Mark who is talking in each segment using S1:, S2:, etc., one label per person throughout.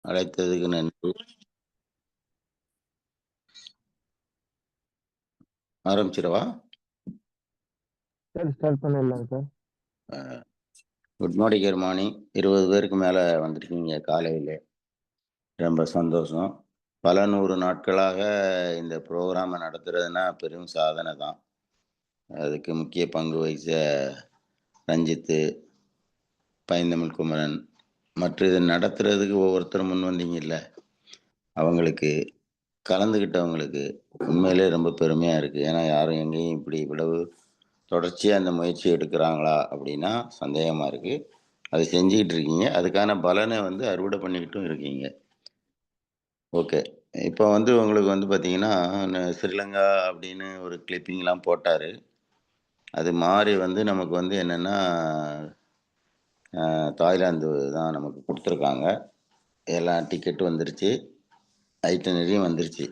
S1: அழைத்ததுக்கு நன்றி. ஆரம்பிச்சிடவா?
S2: சரி, ஸ்டார்ட் பண்ணிடலாம் சார்.
S1: Good morning. 20 பேருக்கு மேல வந்திருக்கீங்க காலையில. ரொம்ப சந்தோஷம். பல 100 நாட்களாக இந்த ப்ரோகிராம நடத்துறதுன்னா பெரும் சாதனை தான். அதுக்கு முக்கிய பங்கு வகிச்ச ரஞ்சித்து, பைந்தமிழ் குமரன், மற்றும் இதை நடத்துறதுக்கு ஒவ்வொருத்தரும் முன் வந்தீங்கல்ல, அவங்களுக்கு, கலந்துக்கிட்டவங்களுக்கு உண்மையிலே ரொம்ப பெருமையா இருக்கு. ஏன்னா யாரும் எங்கேயும் இப்படி இவ்வளவு தொடர்ச்சியா இந்த முயற்சி எடுக்கிறாங்களா அப்படின்னா சந்தேகமா இருக்கு. அதை செஞ்சுக்கிட்டு இருக்கீங்க. அதுக்கான பலனை வந்து அறுவடை பண்ணிக்கிட்டும் இருக்கீங்க. ஓகே. இப்போ வந்து உங்களுக்கு வந்து பார்த்தீங்கன்னா, ஸ்ரீலங்கா அப்படின்னு ஒரு கிளிப்பிங்லாம் போட்டாரு. அது மாறி வந்து நமக்கு வந்து என்னன்னா, தாய்லாந்து தான் நமக்கு குடுத்துருக்காங்க. எல்லாம் டிக்கெட் வந்துருச்சு. ஐட்டினரியும் வந்துருச்சு.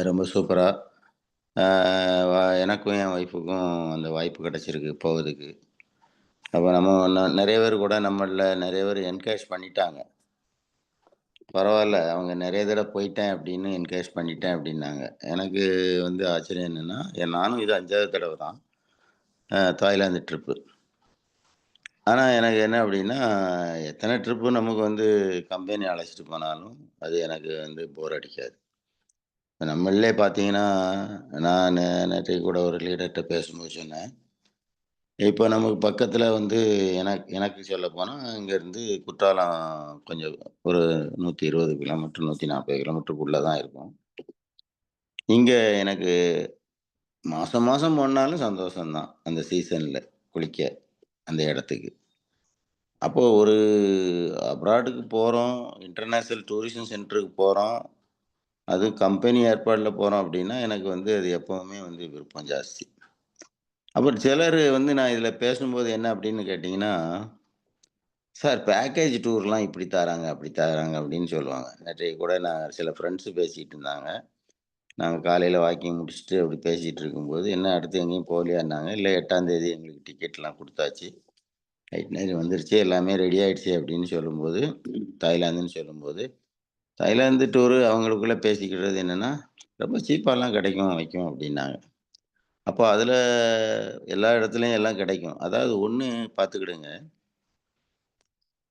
S1: ரொம்ப சூப்பரா. அ வ எனக்கும் என் ஒய்ஃபுக்கும் அந்த வாய்ப்பு கிடைச்சிருக்கு போவதுக்கு. அப்ப நம்ம நெறைய பேர் கூட நம்மள்ல நெறைய பேர் என்கரேஜ் பண்ணிட்டாங்க. பரவால்ல. அவங்க நெறைய தடவ போயிட்டேன் அப்படின்னு என்கரேஜ் பண்ணிட்டேன் அப்படின்னாங்க. எனக்கு வந்து ஆச்சரியம் என்னன்னா, நானும் இது 5வது தடவ தான். Thailand trip. ஆனா எனக்கு என்ன அப்படின்னா, எத்தன ட்ரிப்பு நமக்கு வந்து கம்பெனி அழைச்சிட்டு போனாலும், அது எனக்கு வந்து போர் அடிக்காது. இப்ப நம்மள்லே பார்த்தீங்கன்னா, நான் நேற்றைக்கு கூட ஒரு லீடர்ட்ட பேசும்போது சொன்னேன். இப்ப நமக்கு பக்கத்துல வந்து எனக்கு சொல்லப்போனா, இங்கேருந்து குற்றாலம் கொஞ்சம் ஒரு 120 கிலோமீட்டர், 140 கிலோமீட்டருக்குள்ள தான் இருக்கும். இங்க எனக்கு மாசம் மாசம் போனாலும் சந்தோஷம் தான். அந்த சீசன்ல குளிக்க, அந்த இடத்துக்கு. அப்போ ஒரு அப்ராடுக்கு போறோம், இன்டர்நேஷனல் டூரிசம் சென்டருக்கு போறோம். அதுவும் கம்பெனி ஏற்பாடுல போறோம் அப்டின்னா, எனக்கு வந்து அது எப்பவுமே வந்து விருப்பம் ஜாஸ்தி. அப்புறம் சிலரு வந்து நான் இதில பேசும்போது என்ன அப்டின்னு கேட்டீங்கன்னா, "சார் பேக்கேஜ் டூர்லாம் இப்படி தராங்க, அப்படி தராங்க" அப்படின்னு சொல்லுவாங்க. நேற்றைக்கு கூட நான் சில ஃப்ரெண்ட்ஸு பேசிட்டு இருந்தாங்க. நாங்க காலையில வாக்கிங் முடிச்சுட்டு அப்படி பேசிட்டு இருக்கும்போது, "என்ன அடுத்து எங்கேயும் போகலையான்னாங்க?" "இல்ல 8ஆம் தேதி எங்களுக்கு டிக்கெட்லாம் குடுத்தாச்சு. ஐட்னரி வந்துருச்சு. எல்லாமே ரெடி ஆயிடுச்சு" அப்படின்னு சொல்லும்போது, தாய்லாந்துன்னு சொல்லும்போது, தாய்லாந்து டூரு அவங்களுக்குள்ள பேசிக்கிட்டது என்னன்னா, "ரொம்ப சீப்பாலாம் கிடைக்கும், வைக்கும்" அப்படின்னாங்க. அப்போ அதில எல்லா இடத்துலயும் எல்லாம் கிடைக்கும். அதாவது ஒண்ணு பார்த்துக்கிடுங்க,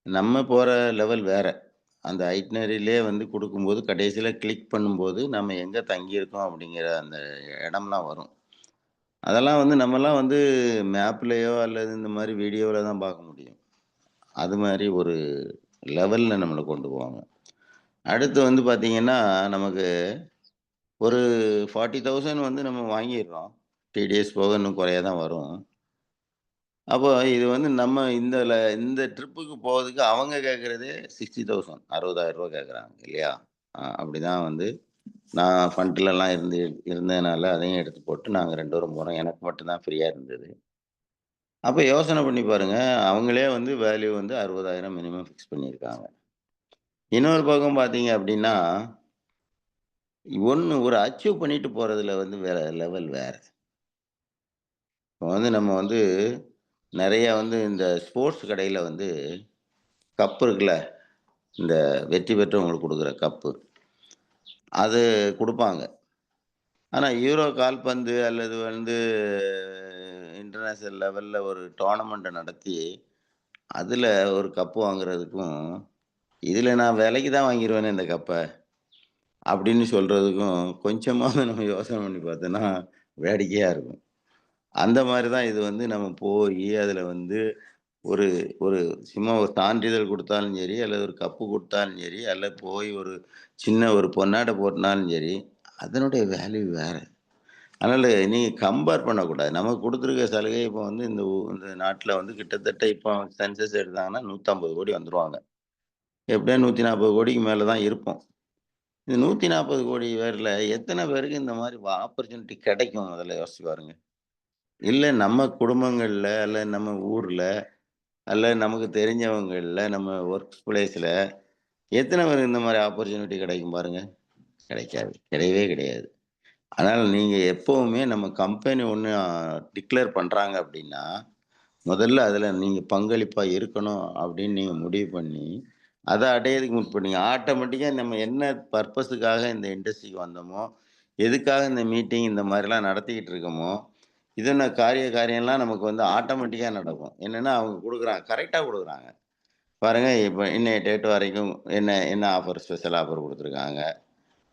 S1: நம்ம போற லெவல் வேற. அந்த ஐட்னரியிலே வந்து குடுக்கும்போது, கடைசியில கிளிக் பண்ணும்போது, நம்ம எங்க தங்கியிருக்கோம் அப்படிங்கிற அந்த இடம்லாம் வரும். அதெல்லாம் வந்து நம்மலாம் வந்து மேப்லயோ அல்லது இந்த மாரி வீடியோல தான் பார்க்க முடியும். அது மாரி ஒரு லெவல்ல நம்மள கொண்டு போவாங்க. அடுத்து வந்து பார்த்தீங்கன்னா, நமக்கு ஒரு 40,000 வந்து நம்ம வாங்கிர்றோம். டிடிஎஸ் போக இன்னும் குறைய தான் வரும். அப்போ இது வந்து நம்ம இந்த ட்ரிப்புக்கு போறதுக்கு அவங்க கேட்கறதே 60,000 60,000 கேட்கறாங்க இல்லையா? அப்படிதான் வந்து நான் ஃபண்ட்லலாம் இருந்ததுனால அதையும் எடுத்து போட்டு நாங்க 2 பேரும் போனோம். எனக்கு மட்டும் தான் ஃப்ரீயா இருந்தது. அப்ப யோசனை பண்ணி பாருங்க. அவங்களே வந்து வேல்யூ வந்து 60,000 மினிமம் ஃபிக்ஸ் பண்ணியிருக்காங்க. இன்னொரு பக்கம் பார்த்தீங்க அப்படின்னா, ஒரு அச்சீவ் பண்ணிட்டு போறதுல வந்து வேற லெவல் வேற. இப்ப வந்து நம்ம வந்து நெறைய வந்து இந்த ஸ்போர்ட்ஸ் கடையில வந்து கப் இருக்குல்ல, இந்த வெற்றி பெற்றவங்களுக்கு குடுக்குற கப்பு. அது குடுப்பாங்க. ஆனா யூரோ கால்பந்து அல்லது வந்து இன்டர்நேஷனல் லெவல்ல ஒரு டோர்னமெண்ட் நடத்தி, அதுல ஒரு கப் வாங்குறதுக்கும், இதுல நான் விலைக்கு தான் வாங்கிருவேனே இந்த கப்ப, அப்படின்னு சொல்றதுக்கும் கொஞ்சமாவது நம்ம யோசனை பண்ணி பார்த்தோம்னா, வேடிக்கையா இருக்கும். அந்த மாரி தான் இது வந்து நம்ம போயி அதுல வந்து ஒரு ஒரு சும்மா ஒரு சான்றிதழ் குடுத்தாலும் சரி, அல்லது ஒரு கப்பு குடுத்தாலும் சரி, அல்ல போய் ஒரு சின்ன ஒரு பொன்னாடை போட்டுனாலும் சரி, அதனுடைய வேல்யூ வேற. அதனால நீங்க கம்பேர் பண்ணக்கூடாது. நமக்கு குடுத்துருக்க சலுகை இப்போ வந்து இந்த நாட்ல வந்து கிட்டத்தட்ட இப்போ சென்சஸ் எடுத்தாங்கன்னா 150,00,00,000 வந்துருவாங்க. எப்படியும் 140,00,00,000க்கு மேல தான் இருப்போம். இந்த 140,00,00,000 பேர்ல எத்தன பேருக்கு இந்த மாரி ஆப்பர்ச்சுனிட்டி கிடைக்கும் முதல்ல யோசிச்சு பாருங்க. இல்ல நம்ம குடும்பங்கள்ல, அல்ல நம்ம ஊர்ல, அல்ல நமக்கு தெரிஞ்சவங்கள்ல, நம்ம ஒர்க் பிளேஸ்ல எத்தன பேருக்கு இந்த மாரி ஆப்பர்ச்சுனிட்டி கிடைக்கும் பாருங்க? கிடைக்காது. கிடையவே கிடையாது. அதனால நீங்க எப்பவுமே நம்ம கம்பெனி ஒண்ணு டிக்ளேர் பண்றாங்க அப்படின்னா, முதல்ல அதுல நீங்க பங்களிப்பா இருக்கணும் அப்படின்னு நீங்க முடிவு பண்ணி, அத அடையறதுக்கு முற்பட்டீங்க. ஆட்டோமேட்டிக்கா நம்ம என்ன பர்ப்பஸுக்காக இந்த இண்டஸ்ட்ரிக்கு வந்தோமோ, எதுக்காக இந்த மீட்டிங் இந்த மாரிலாம் நடத்திக்கிட்டு இருக்கோமோ, இதன காரியம்லாம் நமக்கு வந்து ஆட்டோமேட்டிக்கா நடக்கும். என்னன்னா, அவங்க குடுக்குறாங்க. கரெக்ட்டா குடுக்குறாங்க. பாருங்க, இப்ப இன்னைய டேட் வரைக்கும் என்ன என்ன ஆஃபர் ஸ்பெஷல் ஆஃபர் குடுத்துருக்காங்க.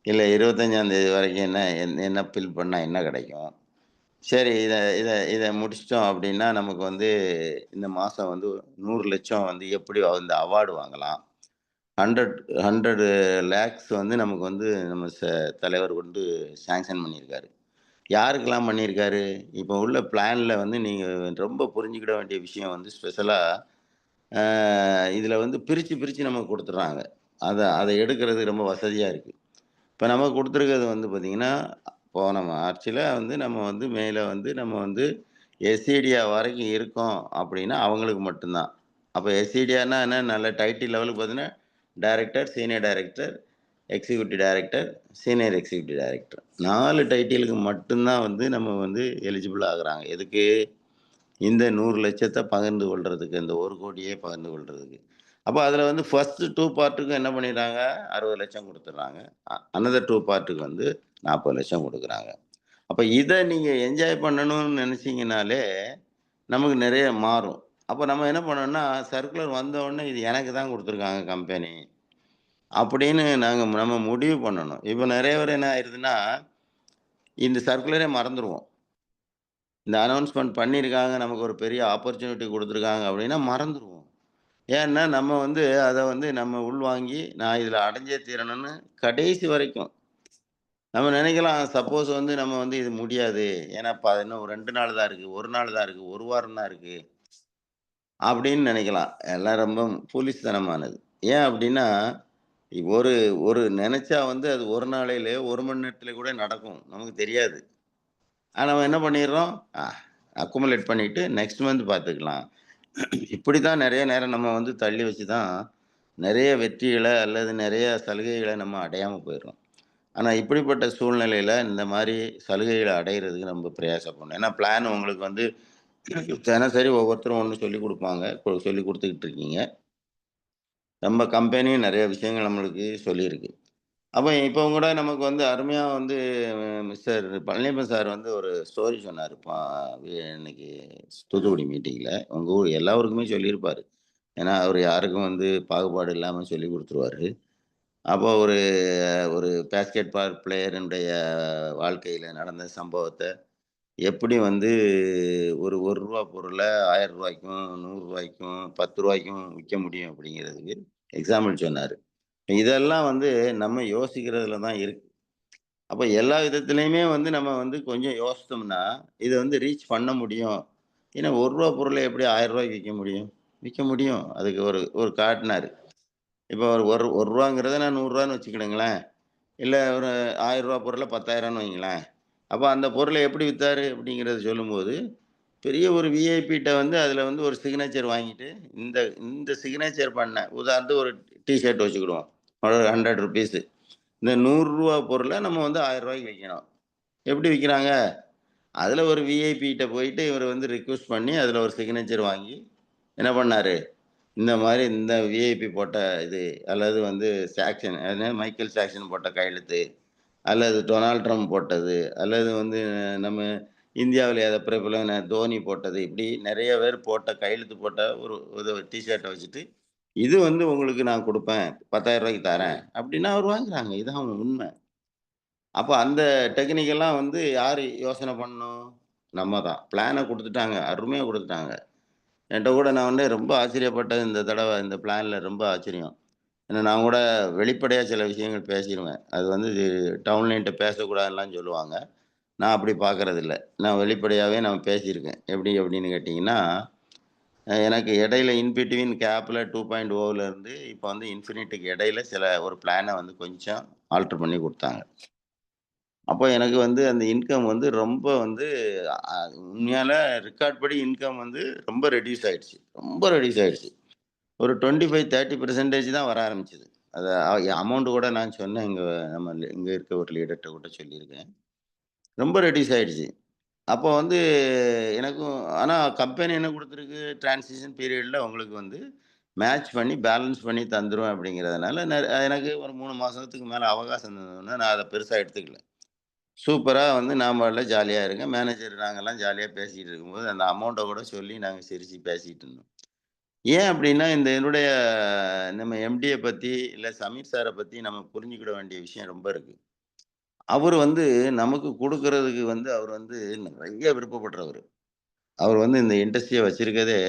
S1: இல்ல 25ஆம் தேதி வரைக்கும் என்ன ஃபில் பண்ணா என்ன கிடைக்கும்? சரி, இத இத இத முடிச்சுட்டோம் அப்டின்னா, நமக்கு வந்து இந்த மாசம் வந்து 100,00,000 வந்து எப்படி வந்து அவார்டு வாங்கலாம்? 100 100 லேக்ஸ் வந்து நமக்கு வந்து நம்ம தலைவர் வந்து சாங்ஷன் பண்ணியிருக்காரு. யாருக்கெல்லாம் பண்ணியிருக்காரு? இப்போ உள்ள பிளான்ல வந்து நீங்க ரொம்ப புரிஞ்சுக்கிட வேண்டிய விஷயம் வந்து ஸ்பெஷலா, அ இதுல வந்து பிரிச்சு, பிரிச்சு நமக்கு குடுத்துடுறாங்க. அத எடுக்கிறது ரொம்ப வசதியா இருக்கு. இப்ப நமக்கு குடுத்துருக்கிறது வந்து பார்த்தீங்கன்னா, போன மார்ச்ல வந்து நம்ம வந்து மேல வந்து நம்ம வந்து எஸ்சிடிஆ வரைக்கும் இருக்கோம் அப்டின்னா, அவங்களுக்கு மட்டும் தான். அப்ப எஸ்சிடிஆன்னா என்ன? நல்ல டைட்டில் லெவலுக்கு பார்த்தீங்கன்னா, director, senior director, executive director, senior executive director. 4 டைட்டிலுக்கு மட்டும் தான் வந்து நம்ம வந்து எலிஜிபிள் ஆகுறாங்க. எதுக்கு? இந்த 100,00,000 பகிர்ந்து கொள்றதுக்கு, இந்த 1,00,00,000 பகிர்ந்து கொள்றதுக்கு. அப்ப அதுல வந்து ஃபர்ஸ்ட் 2 பார்ட்டுக்கு என்ன பண்ணிடுறாங்க? 60,00,000 குடுத்துடுறாங்க. அனதர் 2 பார்ட்டுக்கு வந்து 40,00,000 குடுக்குறாங்க. அப்ப இத நீங்க என்ஜாய் பண்ணணும்னு நெனச்சீங்கனாலே, நமக்கு நெறைய மாறும். அப்ப நம்ம என்ன பண்ணோம்னா, சர்க்குலர் வந்த உடனே இது எனக்கு தான் குடுத்துருக்காங்க கம்பெனி. அப்படின்னு நம்ம முடிவு பண்ணணும். இப்ப நெறைய பேர் என்ன ஆயிருதுன்னா, இந்த சர்க்குலரே மறந்துருவோம். இந்த அனவுன்ஸ்மென்ட் பண்ணியிருக்காங்க, நமக்கு ஒரு பெரிய ஆப்பர்ச்சுனிட்டி குடுத்துருக்காங்க அப்படின்னா மறந்துருவோம். ஏன்னா, நம்ம வந்து அத வந்து நம்ம உள்வாங்கி, நான் இதில அடைஞ்சே தீரணும்னு கடைசி வரைக்கும் நம்ம நெனைக்கலாம். சப்போஸ் வந்து நம்ம வந்து இது முடியாது. ஏன்னா, இன்னும் 2 நாள் தான் இருக்கு. 1 நாள் தான் இருக்கு. 1 வாரம் தான் இருக்கு. அப்படின்னு நெனைக்கலாம். எல்லாம் ரொம்ப ஃபூலிஷ்தனமானது. ஏன் அப்படின்னா, ஒரு ஒரு நெனைச்சா வந்து அது 1 நாளையிலே 1 மணி நேரத்தில கூட நடக்கும். நமக்கு தெரியாது. ஆனா, நம்ம என்ன பண்ணிடுறோம்? அக்குமுலேட் பண்ணிட்டு நெக்ஸ்ட் மந்த் பார்த்துக்கலாம். இப்படித்தான் நெறைய நேரம் நம்ம வந்து தள்ளி வச்சு தான், நெறைய வெற்றிகள அல்லது நெறைய சலுகைகள நம்ம அடையாம போயிர்றோம். ஆனா, இப்படிப்பட்ட சூழ்நிலையில இந்த மாரி சலுகைகள அடையறதுக்கு ரொம்ப பிரயாசப்படணும். ஏன்னா, பிளான் உங்களுக்கு வந்து தினசரி ஒவ்வொருத்தரும் ஒண்ணு சொல்லிக் குடுப்பாங்க. சொல்லிக் குடுத்துக்கிட்டு இருக்கீங்க. நம்ம கம்பெனியும் நெறைய விஷயங்கள் நம்மளுக்கு சொல்லியிருக்கு. அப்ப இப்ப கூட நமக்கு வந்து அருமையா வந்து மிஸ்டர் பழனியப்பன் சார் வந்து ஒரு ஸ்டோரி சொன்னாரு. இன்னைக்கு தூத்துக்குடி மீட்டிங்ல. உங்க ஊர் எல்லா ஊருக்குமே சொல்லியிருப்பாரு. ஏன்னா, அவரு யாருக்கும் வந்து பாகுபாடு இல்லாம சொல்லிக் குடுத்துருவாரு. அப்போ ஒரு ஒரு பேஸ்கெட் பால் பிளேயரினுடைய வாழ்க்கையில நடந்த சம்பவத்த எப்படி வந்து ஒரு ரூ. 1 பொருள ரூ. 1000க்கும், ரூ. 100க்கும், ரூ. 10க்கும் விக்க முடியும் அப்படிங்கிறதுக்கு எக்ஸாம்பிள் சொன்னாரு. இதெல்லாம் வந்து நம்ம யோசிக்கிறதுல தான் இருக்கு. அப்ப எல்லா விதத்திலயுமே வந்து நம்ம வந்து கொஞ்சம் யோசித்தோம்னா, இத வந்து ரீச் பண்ண முடியும். ஏன்னா ரூ. 1 பொருள எப்படி ரூ. 1000க்கு விக்க முடியும்? விக்க முடியும். அதுக்கு ஒரு ஒரு காட்டினாரு. இப்ப ஒரு ரூ. 1ங்கிறத நான் ரூ. 100ன்னு வச்சுக்கிடுங்களேன். இல்ல ஒரு ரூ. 1000 பொருள 10,000ன்னு வைங்களேன். அப்ப அந்த பொருள எப்படி வித்தாரு அப்படிங்கிறத சொல்லும்போது, பெரிய ஒரு விஐபிட்ட வந்து அதில வந்து ஒரு சிக்னேச்சர் வாங்கிட்டு, இந்த இந்த சிக்னேச்சர் பண்ண உதாரணத்துக்கு ஒரு டீ ஷர்ட் வச்சுக்கிடுவோம். ஒரு ₹100 இந்த ரூ. 100 பொருள நம்ம வந்து ரூ. 1000க்கு விக்கணும். எப்படி விக்கிறாங்க? அதில ஒரு விஐபிட்ட போயிட்டு இவரு வந்து ரிக்வெஸ்ட் பண்ணி, அதில ஒரு சிக்னேச்சர் வாங்கி என்ன பண்ணாரு? இந்த மாரி இந்த விஐபி போட்ட இது, அல்லது வந்து மைக்கேல் ஜாக்சன் போட்ட கையெழுத்து, அல்லது டொனால்ட் ட்ரம்ப் போட்டது, அல்லது வந்து நம்ம இந்தியாவில பிரபலமான தோனி போட்டது, இப்படி நெறைய பேர் போட்ட கையெழுத்து போட்ட ஒரு ஒரு டீ ஷர்ட்ட வச்சுட்டு, இது வந்து உங்களுக்கு நான் குடுப்பேன். ரூ. 10,000க்கு தரேன். அப்படின்னா அவரு வாங்குறாங்க. இதான் உண்ம. அப்ப அந்த டெக்னிக் எல்லாம் வந்து யாரு யோசனை பண்ணணும்? நம்ம தான். பிளான குடுத்துட்டாங்க. அருமையா குடுத்துட்டாங்க. என்ட்ட கூட நான் வந்து ரொம்ப ஆச்சரியப்பட்டது இந்த தடவ இந்த பிளான்ல ரொம்ப ஆச்சரியம். ஏன்னா நான் கூட வெளிப்படையா சில விஷயங்கள் பேசிருவேன். அது வந்து டவுன்லைன்ட்ட பேசக்கூடாதுன்லாம் சொல்லுவாங்க. நான் அப்படி பார்க்கறதில்ல. நான் வெளிப்படையாவே நான் பேசியிருக்கேன். எப்படி அப்படின்னு கேட்டீங்கன்னா, எனக்கு இடையில இன் பிட்வீன் கேப்ல 2.0ல இருந்து இப்ப வந்து இன்ஃபினிட்டிக்கு இடையில சில ஒரு பிளான வந்து கொஞ்சம் ஆல்டர் பண்ணி குடுத்தாங்க. அப்போ எனக்கு வந்து அந்த இன்கம் வந்து ரொம்ப வந்து அ உண்மையால ரெக்கார்ட் படி இன்கம் வந்து ரொம்ப ரெட்யூஸ் ஆயிடுச்சு. ரொம்ப ரெட்யூஸ் ஆயிடுச்சு. ஒரு 25, 30% தான் வர ஆரம்பிச்சது. அத அமௌண்ட் கூட நான் சொன்னேன். இங்க இருக்க ஒரு லீடர்ட்ட கூட சொல்லியிருக்கேன். ரொம்ப ரெட்யூஸ் ஆயிடுச்சு. அப்போ வந்து எனக்கும் ஆனா கம்பெனி என்ன குடுத்துருக்கு, டிரான்சிஷன் பீரியட்ல உங்களுக்கு வந்து மேட்ச் பண்ணி பேலன்ஸ் பண்ணி தந்துருவேன் அப்படிங்கிறதுனால, எனக்கு ஒரு 3 மாசத்துக்கு மேல அவகாசம் இருந்ததுன்னா, நான் அத பெருசா எடுத்துக்கல. சூப்பரா வந்து நான் பாட்டுல ஜாலியா இருக்கேன். மேனேஜர் நாங்கலாம் ஜாலியா பேசிட்டு இருக்கும்போது, அந்த அமௌண்ட்ட கூட சொல்லி நாங்க சிரிச்சு பேசிட்டு இருந்தோம். ஏன் அப்படின்னா, இந்த என்னுடைய நம்ம எம்டிய பத்தி, இல்ல சமீர் சார பத்தி நம்ம புரிஞ்சுக்கிட வேண்டிய விஷயம் ரொம்ப இருக்கு. அவரு வந்து நமக்கு குடுக்குறதுக்கு வந்து அவர் வந்து நெறைய விருப்பப்படுறவரு. அவர் வந்து இந்த இண்டஸ்ட்ரிய வச்சிருக்கதே,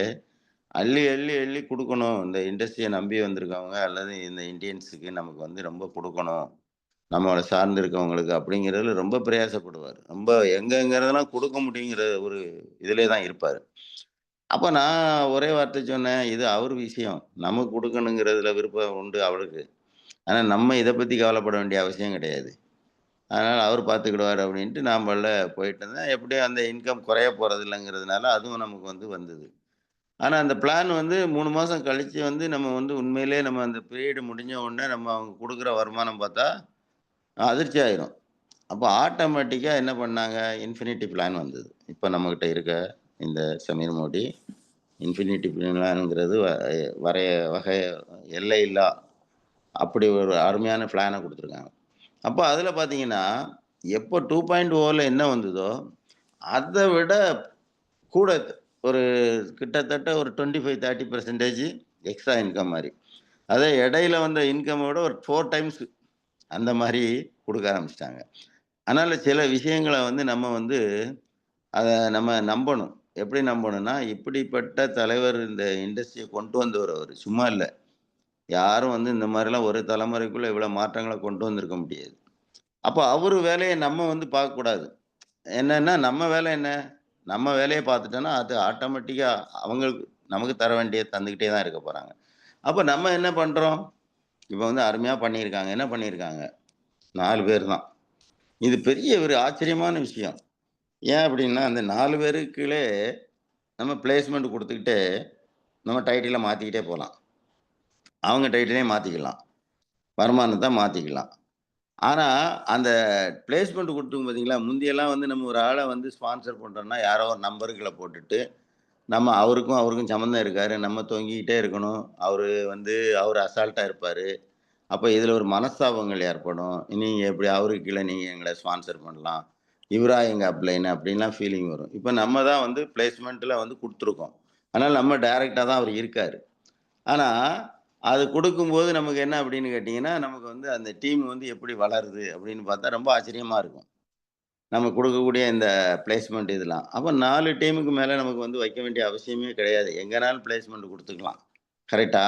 S1: அள்ளி, அள்ளி, அள்ளி குடுக்கணும். இந்த இண்டஸ்ட்ரிய நம்பி வந்திருக்கவங்க அல்லது இந்த இண்டியன்ஸுக்கு நமக்கு வந்து ரொம்ப குடுக்கணும். நம்மள சார்ந்து இருக்கவங்களுக்கு அப்படிங்கிறதுல ரொம்ப பிரயாசப்படுவாரு. ரொம்ப எங்கெங்கலாம் குடுக்க முடியுங்கிற ஒரு இதிலே தான் இருப்பாரு. அப்ப நான் ஒரே வார்த்தை சொன்னேன், "இது அவரு விஷயம். நமக்கு குடுக்கணுங்கிறதுல விருப்பம் உண்டு அவருக்கு. ஆனா நம்ம இத பத்தி கவலைப்பட வேண்டிய அவசியம் கிடையாது. அதனால அவரு பார்த்துக்கிடுவாரு" அப்படின்ட்டு நான் பாட்டுல போயிட்டு இருந்தேன். எப்படியும் அந்த இன்கம் குறைய போறதில்லங்கிறதுனால அதுவும் நமக்கு வந்து வந்தது. ஆனா அந்த பிளான் வந்து 3 மாசம் கழிச்சு வந்து நம்ம வந்து உண்மையிலேயே நம்ம அந்த பீரியட் முடிஞ்ச உடனே நம்ம அவங்க குடுக்குற வருமானம் பார்த்தா அதிர்ச்சி ஆயிரும். அப்போ ஆட்டோமேட்டிக்கா என்ன பண்ணாங்க, இன்ஃபினிட்டி பிளான் வந்தது. இப்ப நம்மகிட்ட இருக்க இந்த சமீர் மோடி, இன்ஃபினிட்டி பிளான்ங்கிறது வரைய வகை எல்லையில்லா அப்படி ஒரு அருமையான பிளான குடுத்துருக்காங்க. அப்ப அதுல பார்த்தீங்கன்னா, எப்போ 2.0ல என்ன வந்ததோ, அத விட கூட ஒரு கிட்டத்தட்ட ஒரு 25, 30% எக்ஸ்ட்ரா இன்கம் மாரி. அதே இடையில வந்த இன்கம்ம விட ஒரு 4 டைம்ஸ் அந்த மாரி குடுக்க ஆரம்பிச்சுட்டாங்க. அதனால சில விஷயங்கள வந்து நம்ம வந்து அத நம்ம நம்பணும். எப்படி நம்பணும்னா, இப்படிப்பட்ட தலைவர் இந்த இண்டஸ்ட்ரிய கொண்டு வந்தவர் அவரு. சும்மா இல்ல. யாரும் வந்து இந்த மாரிலாம் ஒரு தலைமுறைக்குள்ள இவ்வளோ மாற்றங்கள கொண்டு வந்திருக்க முடியாது. அப்ப அவரு வேலைய நம்ம வந்து பார்க்கக்கூடாது. என்னன்னா, நம்ம வேலை என்ன? நம்ம வேலைய பார்த்துட்டோம்னா, அது ஆட்டோமேட்டிக்கா அவங்களுக்கு நமக்கு தர வேண்டியத தந்துகிட்டே தான் இருக்க போறாங்க. அப்ப நம்ம என்ன பண்றோம்? இப்ப வந்து அருமையா பண்ணியிருக்காங்க. என்ன பண்ணியிருக்காங்க? 4 பேர் தான். இது பெரிய ஒரு ஆச்சரியமான விஷயம். ஏன் அப்டின்னா, அந்த 4 பேருக்குள்ளே நம்ம பிளேஸ்மென்ட் குடுத்துக்கிட்டே, நம்ம டைட்டில மாத்திக்கிட்டே போலாம். அவங்க டைட்டிலையும் மாத்திக்கலாம். வருமானத்த மாத்திக்கலாம். ஆனா, அந்த பிளேஸ்மென்ட் குடுத்தோம் பார்த்தீங்களா, முந்தியெல்லாம் வந்து நம்ம ஒரு ஆள வந்து ஸ்பான்சர் பண்றோம்னா, யாரோ ஒரு நம்பர்கள போட்டுட்டு, நம்ம அவருக்கும் அவருக்கும் சம்மந்தம் இருக்காரு. நம்ம தொங்கிக்கிட்டே இருக்கணும். அவரு அசால்ட்டா இருப்பாரு. அப்ப இதுல ஒரு மனஸ்தாபங்கள் ஏற்படும். நீங்க எப்படி அவருக்கு கீழ நீங்க எங்கள ஸ்பான்சர் பண்ணலாம். இவரா எங்க அப்ளைன்னு அப்படின்லாம் ஃபீலிங் வரும். இப்ப நம்ம தான் வந்து பிளேஸ்மென்ட்ல வந்து குடுத்துருக்கோம். அதனால நம்ம டைரக்ட்டா தான் அவரு இருக்காரு. ஆனா, அது குடுக்கும்போது நமக்கு என்ன அப்படின்னு கேட்டீங்கன்னா, நமக்கு வந்து அந்த டீம் வந்து எப்படி வளருது அப்படின்னு பார்த்தா ரொம்ப ஆச்சரியமா இருக்கும். நம்ம குடுக்கக்கூடிய இந்த பிளேஸ்மென்ட் இதெல்லாம். அப்ப 4 டீமுக்கு மேல நமக்கு வந்து வைக்க வேண்டிய அவசியமே கிடையாது. எங்கனாலும் பிளேஸ்மென்ட் குடுத்துக்கலாம். கரெக்ட்டா?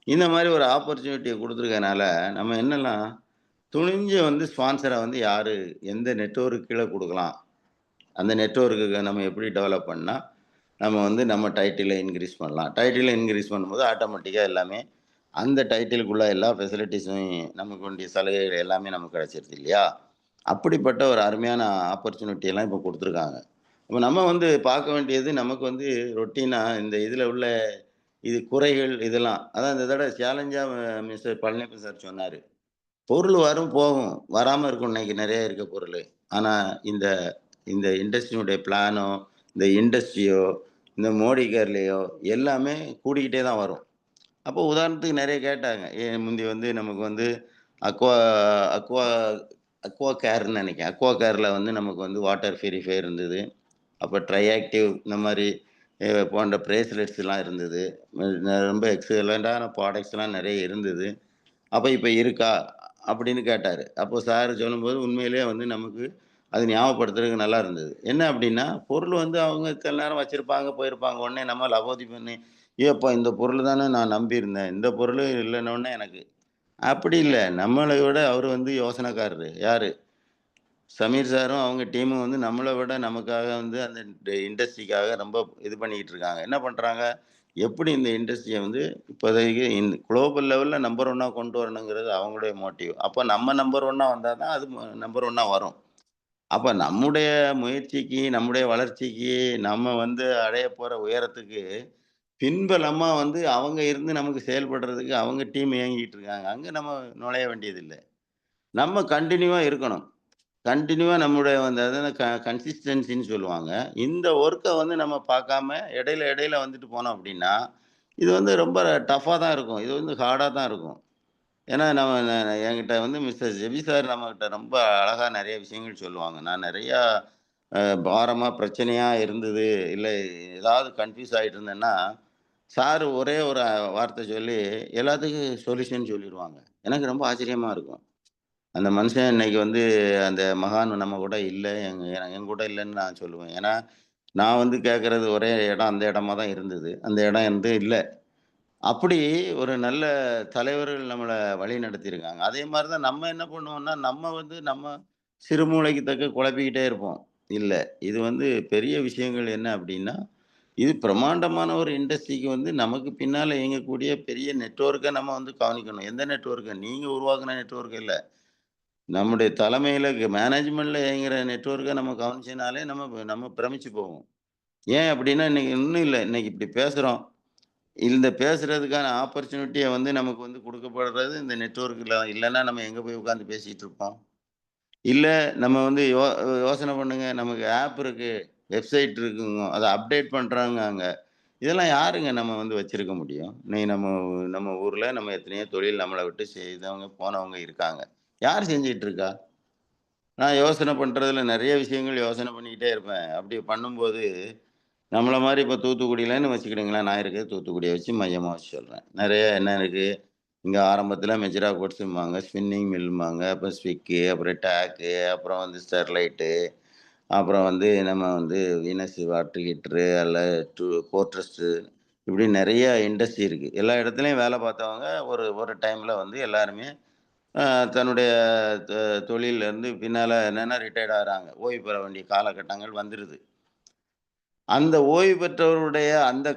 S1: இந்த மாரி ஒரு ஆப்பர்ச்சுனிட்டிய குடுத்துருக்கனால, நம்ம என்னலாம் துணிஞ்சு வந்து ஸ்பான்சர வந்து யாரு எந்த நெட்வொர்க் கீழ குடுக்கலாம். அந்த நெட்வொர்க்குக்கு நம்ம எப்படி டெவலப் பண்ணா, நம்ம வந்து நம்ம டைட்டில இன்கிரீஸ் பண்ணலாம். டைட்டில இன்கிரீஸ் பண்ணும்போது ஆட்டோமேட்டிக்கா எல்லாமே அந்த டைட்டிலுக்குள்ள எல்லா ஃபெசிலிட்டீஸும் நமக்கு வேண்டிய சலுகைகள் எல்லாமே நமக்கு கிடைச்சிருது இல்லையா? அப்படிப்பட்ட ஒரு அருமையான ஆப்பர்ச்சுனிட்டி எல்லாம் இப்ப குடுத்துருக்காங்க. அப்ப நம்ம வந்து பார்க்க வேண்டியது நமக்கு வந்து ரொட்டீனா இந்த இதுல உள்ள இது குறைகள் இதெல்லாம். அதான் இந்த தடவ சேலஞ்சா மிஸ்டர் பழனியப்பன் சார் சொன்னாரு. பொருள் வரும், போகும். வராம இருக்கும் இன்னைக்கு நெறைய இருக்க பொருளு. ஆனா, இந்த இந்த இண்டஸ்ட்ரியினுடைய பிளானோ, இந்த இண்டஸ்ட்ரியோ, இந்த மோடி கேர்லயோ எல்லாமே கூடிக்கிட்டே தான் வரும். அப்போ உதாரணத்துக்கு நெறைய கேட்டாங்க. முந்தி வந்து நமக்கு வந்து அக்வா அக்வா அக்வா கேர்ன்னு நெனைக்கிறேன். அக்வா கேர்ல வந்து நமக்கு வந்து வாட்டர் பியூரிஃபையர் இருந்தது. அப்ப ட்ரையாக்டிவ் இந்த மாரி போன்ற பிரேஸ்லெட்ஸ்லாம் இருந்தது. ரொம்ப எக்ஸலன்ட்டான ப்ராடக்ட்ஸ்லாம் நெறைய இருந்தது. அப்ப இப்ப இருக்கா? அப்படின்னு கேட்டாரு. அப்போ சார் சொல்லும்போது உண்மையிலேயே வந்து நமக்கு அது ஞாபகப்படுத்துறதுக்கு நல்லா இருந்தது. என்ன அப்படின்னா, பொருள் வந்து அவங்க சில நேரம் வச்சிருப்பாங்க, போயிருப்பாங்க. உடனே நம்ம லபோதி பண்ணி, "ஏப்பா இந்த பொருள் தானே நான் நம்பியிருந்தேன். இந்த பொருளு இல்லன்னோனே எனக்கு" அப்படி இல்ல. நம்மள விட அவரு வந்து யோசனைக்காரரு. யாரு? சமீர் சாரும் அவங்க டீமும் வந்து நம்மள விட நமக்காக வந்து அந்த இண்டஸ்ட்ரிக்காக ரொம்ப இது பண்ணிக்கிட்டு இருக்காங்க. என்ன பண்றாங்க? எப்படி இந்த இண்டஸ்ட்ரிய வந்து இப்போதைக்கு குளோபல் லெவல்ல நம்பர் 1 கொண்டு வரணுங்கிறது அவங்களுடைய மோட்டிவ். அப்ப நம்ம நம்பர் 1 வந்தா தான் அது நம்பர் 1 வரும். அப்ப நம்முடைய முயற்சிக்கு, நம்முடைய வளர்ச்சிக்கு, நம்ம வந்து அடையப் போற உயரத்துக்கு பின்பலமா வந்து அவங்க இருந்து நமக்கு செயல்படுறதுக்கு அவங்க டீம் இயங்கிட்டு இருக்காங்க. அங்க நம்ம நுழைய வேண்டியதில்ல. நம்ம கன்டினியூவா இருக்கணும். கன்டினியூவா நம்முடைய வந்து அதாவது கன்சிஸ்டன்சின்னு சொல்லுவாங்க. இந்த ஒர்க்க வந்து நம்ம பார்க்காம இடையில இடையில வந்துட்டு போனோம் அப்டின்னா, இது வந்து ரொம்ப டஃப்பா தான் இருக்கும். இது வந்து ஹார்டா தான் இருக்கும். ஏன்னா நம்ம என்கிட்ட வந்து மிஸ்டர் ஜெபி சார் நம்மகிட்ட ரொம்ப அழகா நெறைய விஷயங்கள் சொல்லுவாங்க. நான் நெறையா பாரமா, பிரச்சனையா இருந்தது, இல்ல ஏதாவது கன்ஃப்யூஸ் ஆயிட்டு இருந்தேன்னா, சார் ஒரே ஒரு வார்த்தை சொல்லி எல்லாத்துக்கும் சொல்யூஷன் சொல்லிருவாங்க. எனக்கு ரொம்ப ஆச்சரியமா இருக்கும். அந்த மனுஷன் இன்னைக்கு வந்து அந்த மகான் நம்ம கூட இல்ல. என் கூட இல்லன்னு நான் சொல்லுவேன். ஏன்னா, நான் வந்து கேட்கறது ஒரே இடம் அந்த இடமா தான் இருந்தது. அந்த இடம் வந்து இல்ல. அப்படி ஒரு நல்ல தலைவர்கள் நம்மள வழி நடத்தியிருக்காங்க. அதே மாரி தான் நம்ம என்ன பண்ணுவோம்னா, நம்ம வந்து நம்ம சிறுமூளைக்கு தக்க குழப்பிக்கிட்டே இருப்போம். இல்ல, இது வந்து பெரிய விஷயங்கள் என்ன அப்படின்னா, இது பிரமாண்டமான ஒரு இண்டஸ்ட்ரிக்கு வந்து நமக்கு பின்னால இயங்கக்கூடிய பெரிய நெட்வொர்க்க நம்ம வந்து கவனிக்கணும். எந்த நெட்வொர்க்க? நீங்க உருவாக்குன நெட்வொர்க் இல்ல. நம்முடைய தலைமையில மேனேஜ்மென்ட்ல இயங்குற நெட்வொர்க்க நம்ம கவனிச்சனாலே நம்ம நம்ம பிரமிச்சு போவோம். ஏன் அப்படின்னா, இன்னைக்கு ஒண்ணும் இல்ல. இன்னைக்கு இப்படி பேசுறோம். இந்த பேசுறதுக்கான ஆப்பர்ச்சுனிட்டிய வந்து நமக்கு வந்து குடுக்கப்படுறது இந்த நெட்வொர்க்ல இல்லன்னா நம்ம எங்க போய் உட்கார்ந்து பேசிட்டு இருப்போம். இல்ல நம்ம வந்து யோசனை பண்ணுங்க. நமக்கு ஆப் இருக்கு, வெப்சைட் இருக்குங்க. அத அப்டேட் பண்றாங்கங்க. இதெல்லாம் யாருங்க நம்ம வந்து வச்சிருக்க முடியும்? இன்னைக்கு நம்ம நம்ம ஊர்ல நம்ம எத்தனையோ தொழில் நம்மள விட்டு செய்தவங்க, போனவங்க இருக்காங்க. யார் செஞ்சுட்டு இருக்கா? நான் யோசனை பண்றதுல நெறைய விஷயங்கள் யோசனை பண்ணிக்கிட்டே இருப்பேன். அப்படி பண்ணும்போது, நம்மள மாரி இப்ப தூத்துக்குடியிலன்னு வச்சுக்கிடுங்களேன், நான் இருக்கிறது தூத்துக்குடிய வச்சு மையமா வச்சு சொல்றேன். நெறைய என்ன இருக்கு, இங்க ஆரம்பத்தில மெஜிரா கோட்ஸும்பாங்க, ஸ்பின்னிங் மில்லும்பாங்க, அப்புறம் ஸ்விக்கு, அப்புறம் டேக்கு, அப்புறம் வந்து ஸ்டெர்லைட்டு, அப்புறம் வந்து நம்ம வந்து வீனஸ் வாட்டர் ஹீட்டரு, அல்ல போர்ட்ரஸ்ஸு இப்படி நெறைய இண்டஸ்ட்ரி இருக்கு. எல்லா இடத்துலயும் வேலை பார்த்தவங்க ஒரு ஒரு டைம்ல வந்து எல்லாருமே அ தன்னுடைய தொ தொழில்லருந்து பின்னால என்னன்னா ரிட்டயர்ட் ஆகுறாங்க. ஓய்வு பெற வேண்டிய காலகட்டங்கள் வந்துருது. அந்த ஓய்வு பெற்றவருடைய அந்த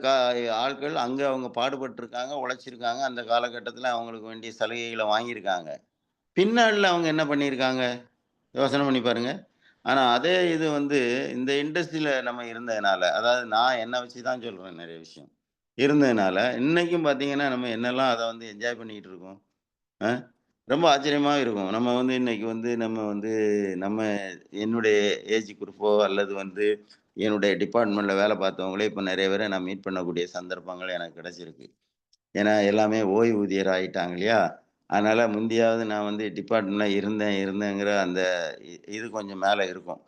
S1: ஆட்கள் அங்க அவங்க பாடுபட்டுருக்காங்க, உழைச்சிருக்காங்க. அந்த காலகட்டத்தில அவங்களுக்கு வேண்டிய சலுகைகள வாங்கியிருக்காங்க. பின்னாள்ல அவங்க என்ன பண்ணியிருக்காங்க? யோசனை பண்ணி பாருங்க. ஆனா அதே இது வந்து இந்த இண்டஸ்ட்ரியில நம்ம இருந்ததுனால, அதாவது நான் என்ன வச்சு தான் சொல்றேன் நெறைய விஷயம். இருந்ததுனால, இன்னைக்கும் பார்த்தீங்கன்னா, நம்ம என்னெல்லாம் அத வந்து என்ஜாய் பண்ணிக்கிட்டு இருக்கோம். அ ரொம்ப ஆச்சரியமா இருக்கும். நம்ம வந்து இன்னைக்கு வந்து நம்ம வந்து நம்ம என்னுடைய ஏஜ் குரூப்போ அல்லது வந்து என்னுடைய டிபார்ட்மெண்ட்ல வேலை பார்த்தவங்களே இப்ப நெறைய பேர நான் மீட் பண்ணக்கூடிய சந்தர்ப்பங்கள் எனக்கு கிடைச்சிருக்கு. ஏன்னா எல்லாமே ஓய்வூதியர் ஆயிட்டாங்க இல்லையா? அதனால முந்தியாவது நான் வந்து டிபார்ட்மெண்ட்ல இருந்தேங்கிற அந்த இது கொஞ்சம் மேல இருக்கும்.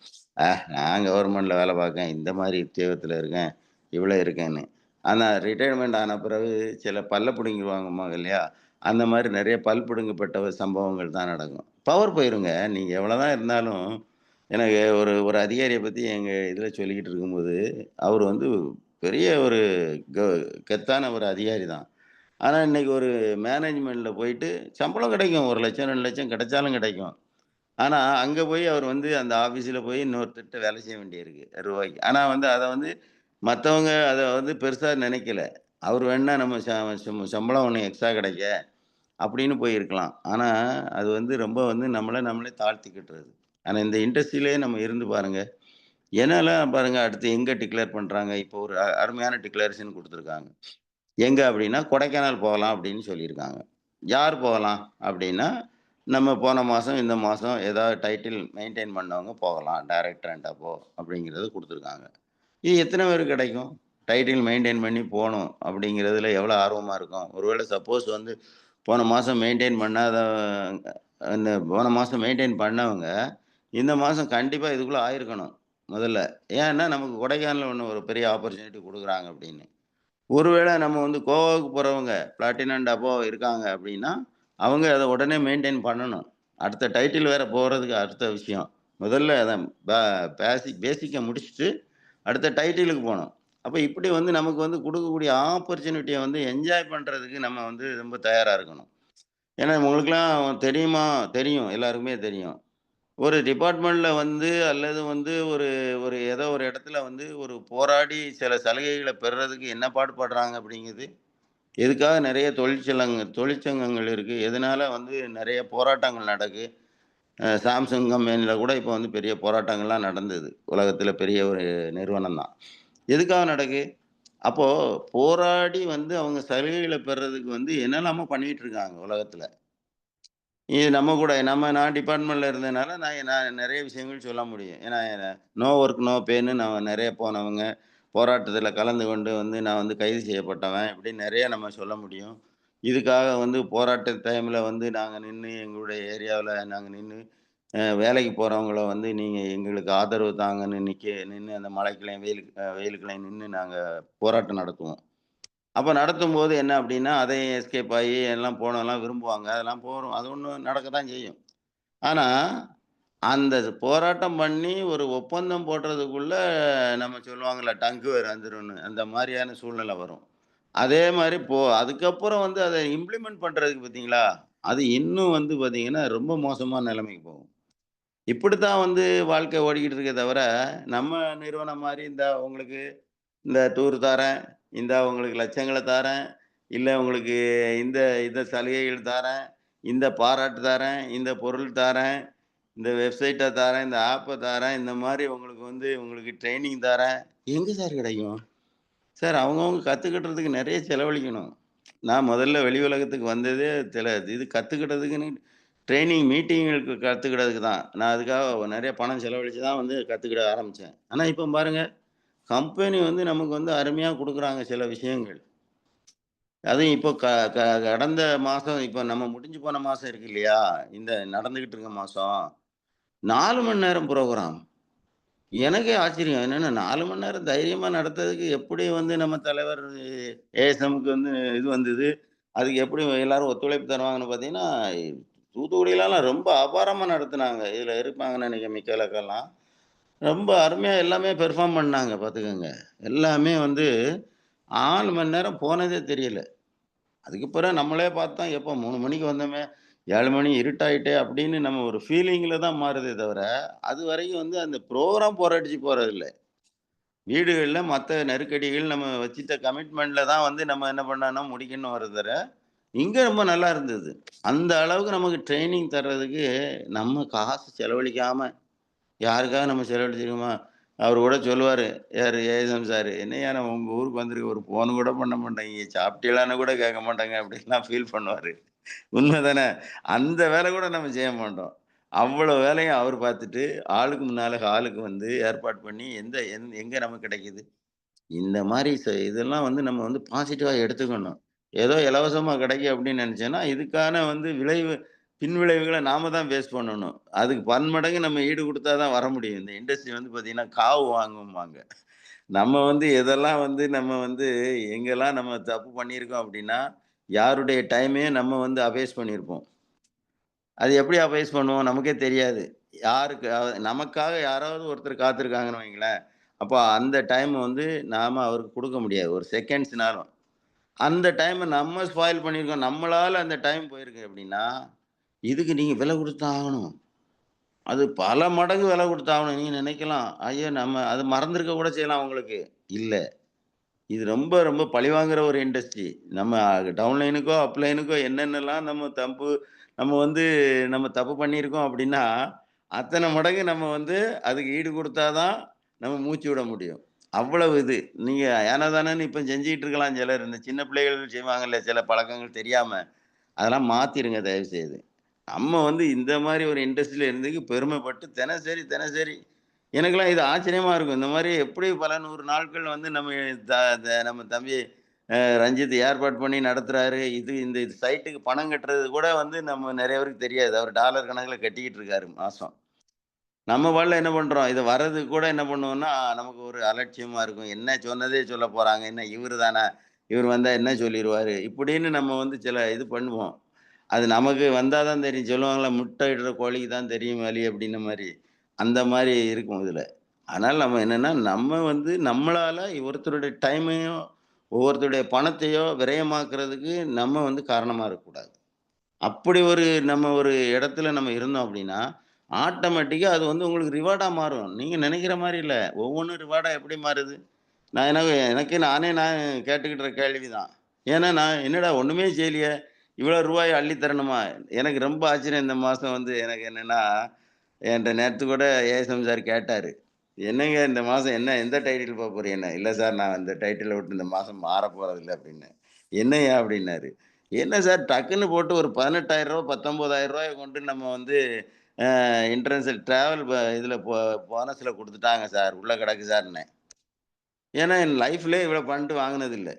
S1: நான் கவர்மெண்ட்ல வேலை பார்க்கேன். இந்த மாரி உத்தியோகத்துல இருக்கேன். இவ்வளோ இருக்கேன்னு. ஆனா ரிட்டயர்மெண்ட் ஆன பிறகு சில பல்ல பிடுங்கிருவாங்கம்பாங்க இல்லையா? அந்த மாரி நெறைய பல் பிடுங்கப்பட்ட ஒரு சம்பவங்கள் தான் நடக்கும். பவர் போயிருங்க. நீங்க எவ்வளோதான் இருந்தாலும் எனக்கு ஒரு ஒரு அதிகாரிய பத்தி எங்க இதுல சொல்லிக்கிட்டு இருக்கும்போது, அவரு வந்து பெரிய ஒரு க கெத்தான ஒரு அதிகாரி தான். ஆனா, இன்னைக்கு ஒரு மேனேஜ்மென்ட்ல போயிட்டு சம்பளம் கிடைக்கும். 1,00,000 2,00,000 கிடைச்சாலும் கிடைக்கும். ஆனா, அங்க போய் அவர் வந்து அந்த ஆஃபீஸ்ல போய் இன்னொருத்தர்ட்ட வேலை செய்ய வேண்டியிருக்கு ரூவாய்க்கு. ஆனா வந்து அத வந்து மத்தவங்க அத வந்து பெருசா நினைக்கல. அவர் வேணா நம்ம சம்பளம் ஒண்ணு எக்ஸ்ட்ரா கிடைக்க அப்படின்னு போயிருக்கலாம். ஆனா, அது வந்து ரொம்ப வந்து நம்மள நம்மளே தாழ்த்திக்கிட்டுறது. ஆனா, இந்த இண்டஸ்ட்ரியிலேயே நம்ம இருந்து பாருங்க. என்னலாம் பாருங்க அடுத்து எங்க டிக்ளேர் பண்றாங்க. இப்போ ஒரு அருமையான டிக்ளரேஷன் குடுத்துருக்காங்க. எங்க அப்படின்னா, கொடைக்கானல் போகலாம் அப்படின்னு சொல்லியிருக்காங்க. யார் போகலாம் அப்படின்னா, நம்ம போன மாசம், இந்த மாசம் ஏதாவது டைட்டில் மெயின்டெயின் பண்ணவங்க போகலாம். டைரக்டர் அண்ட் அபோவ் அப்படிங்கிறது குடுத்துருக்காங்க. இது எத்தன பேருக்கு கிடைக்கும்? டைட்டில் மெயின்டெயின் பண்ணி போணும் அப்படிங்கிறதுல எவ்வளோ ஆர்வமா இருக்கும்? ஒருவேளை சப்போஸ் வந்து போன மாசம் மெயின்டெயின் பண்ணாத அந்த போன மாசம் மெயின்டெயின் பண்ணவங்க, இந்த மாசம் கண்டிப்பா இதுக்குள்ள ஆயிருக்கணும் முதல்ல. ஏன்னா, நமக்கு கொடைக்கானல்ல ஒண்ணு ஒரு பெரிய ஆப்பர்ச்சுனிட்டி குடுக்குறாங்க அப்படின்னு. ஒருவேள நம்ம வந்து கோவாவுக்கு போறவங்க, பிளாட்டினம் அண்ட் அபோவ் இருக்காங்க அப்படின்னா, அவங்க அத உடனே மெயின்டெயின் பண்ணணும். அடுத்த டைட்டில் வேற போறதுக்கு அடுத்த விஷயம். முதல்ல அத ப பேசிக்க முடிச்சுட்டு, அடுத்த டைட்டிலுக்கு போணும். அப்ப இப்படி வந்து நமக்கு வந்து குடுக்கக்கூடிய ஆப்பர்ச்சுனிட்டிய வந்து என்ஜாய் பண்றதுக்கு நம்ம வந்து ரொம்ப தயாரா இருக்கணும். ஏன்னா உங்களுக்கெல்லாம் தெரியுமா? தெரியும். எல்லாருக்குமே தெரியும். ஒரு டிபார்ட்மெண்ட்ல வந்து அல்லது வந்து ஒரு ஒரு ஏதோ ஒரு இடத்துல வந்து ஒரு போராடி சில சலுகைகள பெறுறதுக்கு என்ன பாடுபடுறாங்க அப்படிங்கிறது, எதுக்காக நெறைய தொழிற்சங்கங்கள் இருக்கு. எதனால வந்து நெறைய போராட்டங்கள் நடக்கு. சாம்சங் கம்பெனில கூட இப்ப வந்து பெரிய போராட்டங்கள்லாம் நடந்தது. உலகத்தில பெரிய ஒரு நிறுவனம் தான். எதுக்காக நடக்கு? அப்போ போராடி வந்து அவங்க சலுகைகள பெறுறதுக்கு வந்து என்னெல்லாமோ பண்ணிட்டு இருக்காங்க உலகத்தில. இது நம்ம கூட நான் டிபார்ட்மெண்ட்ல இருந்ததுனால, நான் நெறைய விஷயங்கள் சொல்ல முடியும். ஏன்னா, நோ ஒர்க் நோ பேன்னு நான் நெறைய போனவங்க. போராட்டத்தில கலந்து கொண்டு வந்து நான் வந்து கைது செய்யப்பட்டவன். இப்படின்னு நெறைய நம்ம சொல்ல முடியும். இதுக்காக வந்து போராட்ட டைம்ல வந்து நாங்க நின்னு எங்களுடைய ஏரியாவுல நாங்க நின்னு வேலைக்கு போறவங்கள வந்து நீங்க எங்களுக்கு ஆதரவு தாங்கன்னு நின்னு அந்த மழைக்குலயும் வெயிலுக்குலயும் நின்னு நாங்க போராட்டம் நடத்துவோம். அப்ப நடத்தும்போது என்ன அப்டின்னா, அதையும் எஸ்கேப் ஆயி எல்லாம் போனதெல்லாம் விரும்புவாங்க. அதெல்லாம் போறோம். அது ஒண்ணும் நடக்க தான் செய்யும். ஆனா, அந்த போராட்டம் பண்ணி ஒரு ஒப்பந்தம் போடுறதுக்குள்ள நம்ம சொல்லுவாங்கல்ல, டங்கு வேர் வந்துரும்னு. அந்த மாரியான சூழ்நிலை வரும். அதே மாரி அதுக்கப்புறம் வந்து அத இம்ப்ளிமெண்ட் பண்றதுக்கு பார்த்தீங்களா, அது இன்னும் வந்து பார்த்தீங்கன்னா, ரொம்ப மோசமான நிலைமைக்கு போகும். இப்படித்தான் வந்து வாழ்க்கை ஓடிக்கிட்டு இருக்கே தவிர, நம்ம நிறுவனம் மாரி இந்தா உங்களுக்கு இந்த டூர் தாரேன், இந்தா உங்களுக்கு லட்சங்கள தாரேன், இல்ல உங்களுக்கு இந்த இந்த சலுகைகள் தாரேன், இந்த பாராட்டு தாரேன், இந்த பொருள் தாரேன், இந்த வெப்சைட்ட தாரேன், இந்த ஆப்ப தாரேன், இந்த மாரி உங்களுக்கு வந்து உங்களுக்கு ட்ரெய்னிங் தாரேன். எங்க சார் கிடைக்கும்? சார் அவங்கவங்க கத்துக்கிட்டறதுக்கு நெறைய செலவழிக்கணும். நான் முதல்ல வெளி உலகத்துக்கு வந்ததே இது கத்துக்கிட்டதுக்குன்னு ட்ரெய்னிங் மீட்டிங்களுக்கு கத்துக்கிடதுக்கு தான். நான் அதுக்காக நெறைய பணம் செலவழிச்சு தான் வந்து கத்துக்கிட ஆரம்பிச்சேன். ஆனா இப்ப பாருங்க, கம்பெனி வந்து நமக்கு வந்து அருமையா குடுக்குறாங்க சில விஷயங்கள். அதுவும் இப்போ க க கடந்த மாசம் இப்ப நம்ம முடிஞ்சு போன மாசம் இருக்கு இல்லையா? இந்த நடந்துகிட்டு இருக்க மாசம். 4 மணி நேரம் புரோகிராம். எனக்கே ஆச்சரியம். என்னன்னா 4 மணி நேரம் தைரியமா நடத்துறதுக்கு எப்படி வந்து நம்ம தலைவர் ஏஎஸ்எம்க்கு வந்து இது வந்தது. அதுக்கு எப்படி எல்லாரும் ஒத்துழைப்பு தருவாங்கன்னு பார்த்தீங்கன்னா, தூத்துக்குடியிலலாம் ரொம்ப அபாரமா நடத்துனாங்க. இதுல இருப்பாங்கன்னு நெனைக்கிறேன் மிக்கேல் அக்காலாம். ரொம்ப அருமையா எல்லாமே பெர்ஃபார்ம் பண்ணாங்க பார்த்துக்கங்க. எல்லாமே வந்து 4 மணி நேரம் போனதே தெரியல. அதுக்கு பிறகு நம்மளே பார்த்தோம், எப்போ 3 மணிக்கு வந்தோமே, 7 மணி இருட்டாயிட்டே அப்படின்னு நம்ம ஒரு ஃபீலிங்ல தான் மாறுதே தவிர, அதுவரைக்கும் வந்து அந்த புரோகிராம் போர் அடிச்சு போறதில்ல. வீடுகள்ல மத்த நெருக்கடிகள் நம்ம வச்சுட்ட கமிட்மெண்ட்ல தான் வந்து நம்ம என்ன பண்ணோம்னா முடிக்கணும் வருது தவிர, இங்க ரொம்ப நல்லா இருந்தது. அந்த அளவுக்கு நமக்கு ட்ரெய்னிங் தர்றதுக்கு நம்ம காசு செலவழிக்காம யாருக்காவது நம்ம செலவழிச்சிருக்கோமா? அவரு கூட சொல்லுவாரு. யாரு ஏஎஸ்எம் சாரு. "என்னய்யா நான் உங்க ஊருக்கு வந்திருக்கேன். ஒரு ஃபோன் கூட பண்ண மாட்டேங்கிறீங்க. சாப்பிட்டீங்களான்னு கூட கேட்க மாட்டாங்க." அப்படின்லாம் ஃபீல் பண்ணுவாரு. உண்மதானே? அந்த வேலை கூட நம்ம செய்ய மாட்டோம். அவ்வளோ வேலையும் அவரு பார்த்துட்டு, ஆளுக்கு முன்னால ஹாலுக்கு வந்து ஏற்பாடு பண்ணி, எங்க நமக்கு கிடைக்குது? இந்த மாரி இதெல்லாம் வந்து நம்ம வந்து பாசிட்டிவா எடுத்துக்கணும். ஏதோ இலவசமா கிடைக்கும் அப்படின்னு நினைச்சேன்னா, இதுக்கான வந்து பின்விளைவுகள நாம தான் ஃபேஸ் பண்ணணும். அதுக்கு பன்மடங்கு நம்ம ஈடு குடுத்தா தான் வர முடியும். இந்த இண்டஸ்ட்ரி வந்து பார்த்தீங்கன்னா, காவு வாங்கும்பாங்க. நம்ம வந்து எதெல்லாம் வந்து நம்ம வந்து எங்கெல்லாம் நம்ம தப்பு பண்ணியிருக்கோம் அப்படின்னா, யாருடைய டைமையும் நம்ம வந்து அபேஸ் பண்ணியிருப்போம். அது எப்படி அபேஸ் பண்ணுவோம்? நமக்கே தெரியாது. யாருக்கு நமக்காக யாராவது ஒருத்தர் காத்திருக்காங்கன்னு வைங்களேன், அப்போ அந்த டைம் வந்து நாம அவருக்கு குடுக்க முடியாது. ஒரு செகண்ட்ஸ்னாலும். அந்த டைம நம்ம ஸ்பாயில் பண்ணியிருக்கோம். நம்மளால அந்த டைம் போயிருக்கு அப்படின்னா, இதுக்கு நீங்க விலை குடுத்து தான் ஆகணும். அது பல மடங்கு விலை குடுத்தாகணும். நீங்க நினைக்கலாம். ஐயோ! நம்ம அத மறந்திருக்க கூட செய்யலாம் உங்களுக்கு. இல்ல. இது ரொம்ப, ரொம்ப பழிவாங்குற ஒரு இண்டஸ்ட்ரி. நம்ம டவுன்லைனுக்கோ, அப்லைனுக்கோ என்னென்னலாம் நம்ம வந்து நம்ம தப்பு பண்ணியிருக்கோம் அப்டின்னா, அத்தன மடங்கு நம்ம வந்து அதுக்கு ஈடு குடுத்தா தான் நம்ம மூச்சு விட முடியும். அவ்வளவு இது. நீங்க ஏனோ தானோன்னு இப்ப செஞ்சுகிட்டு இருக்கலாம் சிலர். இந்த சின்ன பிள்ளைகள் செய்வாங்கல்ல சில பழக்கங்கள் தெரியாம. அதெல்லாம் மாத்திருங்க தயவு செய்து. நம்ம வந்து இந்த மாரி ஒரு இண்டஸ்ட்ரியில இருந்ததுக்கு பெருமைப்பட்டு தினசரி, தினசரி எனக்கெல்லாம் இது ஆச்சரியமா இருக்கும். இந்த மாரி எப்படி பல 100 நாட்கள் வந்து நம்ம த த நம்ம தம்பி ரஞ்சித் ஏற்பாடு பண்ணி நடத்துறாரு. இந்த சைட்டுக்கு பணம் கட்டுறது கூட வந்து நம்ம நெறைய பேருக்கு தெரியாது. அவர் டாலர் கணக்குல கட்டிக்கிட்டு இருக்காரு மாசம். நம்ம பாட்டுல என்ன பண்றோம்? இது வர்றதுக்கு கூட என்ன பண்ணுவோம்னா, நமக்கு ஒரு அலட்சியமா இருக்கும். என்ன சொன்னதே சொல்ல போறாங்க. என்ன இவரு தானா? இவரு வந்தா என்ன சொல்லிருவாரு? இப்படின்னு நம்ம வந்து சில இது பண்ணுவோம். அது நமக்கு வந்தா தான் தெரியும். சொல்லுவாங்கள்ல, "முட்டை இடுற கோழிக்கு தான் தெரியும் வலி" அப்படின்ன மாரி. அந்த மாரி இருக்கும் இதுல. அதனால நம்ம என்னன்னா, நம்ம வந்து நம்மளால ஒருத்தருடைய டைமையும், ஒவ்வொருத்தருடைய பணத்தையோ விரயமாக்குறதுக்கு நம்ம வந்து காரணமா இருக்கக்கூடாது. அப்படி நம்ம ஒரு இடத்துல நம்ம இருந்தோம் அப்படின்னா, ஆட்டோமேட்டிக்கா அது வந்து உங்களுக்கு ரிவார்டா மாறும். நீங்க நினைக்கிற மாரி இல்ல. ஒவ்வொன்னும் ரிவார்டா எப்படி மாறுது? நான் கேட்டுக்கிட்ட கேள்விதான். ஏன்னா, நான் என்னடா ஒண்ணுமே செய்யலையே! இவ்வளோ ரூவாய அள்ளி தரணுமா? எனக்கு ரொம்ப ஆச்சரியம் இந்த மாசம் வந்து எனக்கு என்னன்னா, என்ட்ட நேத்து கூட ஏஎஸ்எம் சார் கேட்டாரு. "என்னங்க இந்த மாசம் என்ன எந்த டைட்டில் போறீங்கன்னு?" "இல்ல சார் நான் இந்த டைட்டில விட்டு இந்த மாசம் மாறப் போறதில்ல" அப்டின்னேன். "என்னய்யா?" அப்டின்னாரு. "என்ன சார் டக்குன்னு போட்டு ஒரு ரூ. 18,000 ரூ. 19,000 கொண்டு நம்ம வந்து என்ட்ரன்ஸ் டிராவல் இதுல போனஸ்ல குடுத்துட்டாங்க சார். உள்ள கிடக்கு சார்ன்னேன். ஏன்னா என் லைஃப்லயே இவ்வளோ பண்ணிட்டு வாங்குனதில்ல.